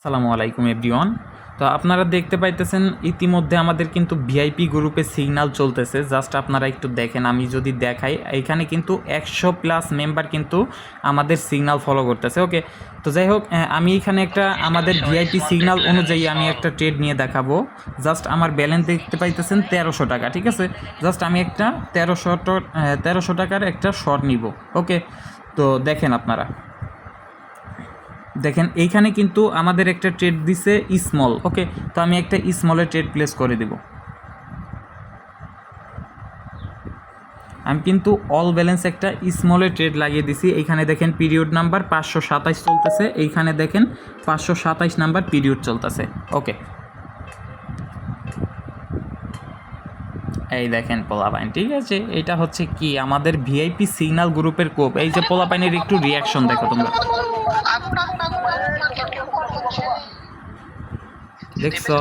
আসসালামু আলাইকুম এভরিওয়ান। তো আপনারা দেখতে পাইতেছেন ইতিমধ্যে আমাদের কিন্তু ভিআইপি গ্রুপে সিগন্যাল চলতেছে। জাস্ট আপনারা একটু দেখেন, আমি যদি দেখাই এইখানে কিন্তু 100+ মেম্বার কিন্তু আমাদের সিগন্যাল ফলো করতেছে। ওকে, তো যাই হোক, আমি এখানে একটা আমাদের ভিআইপি সিগন্যাল অনুযায়ী আমি একটা ট্রেড নিয়ে দেখাবো। জাস্ট আমার ব্যালেন্স দেখতে পাইতেছেন 1300 টাকা, ঠিক আছে। জাস্ট আমি একটা 1300 টাকার একটা শর্ট নিব। ওকে, তো দেখেন আপনারা দেখেন এইখানে কিন্তু আমাদের একটা ট্রেড দিছে স্মল। ওকে, তো আমি একটা স্মলের ট্রেড প্লেস করে দেব। আমি কিন্তু অল ব্যালেন্স একটা স্মলের ট্রেড লাগিয়ে দিছি। এইখানে দেখেন পিরিয়ড নাম্বার 527 চলতেছে, এইখানে দেখেন 527 নাম্বার পিরিয়ড চলতেছে। ওকে, এই দেখেন পোলাপাইন, ঠিক আছে। এটা হচ্ছে কি আমাদের ভিআইপি সিগন্যাল গ্রুপের কোপ। এই যে পোলাপাইনের একটু রিয়াকশন দেখো তোমরা, দেখছো?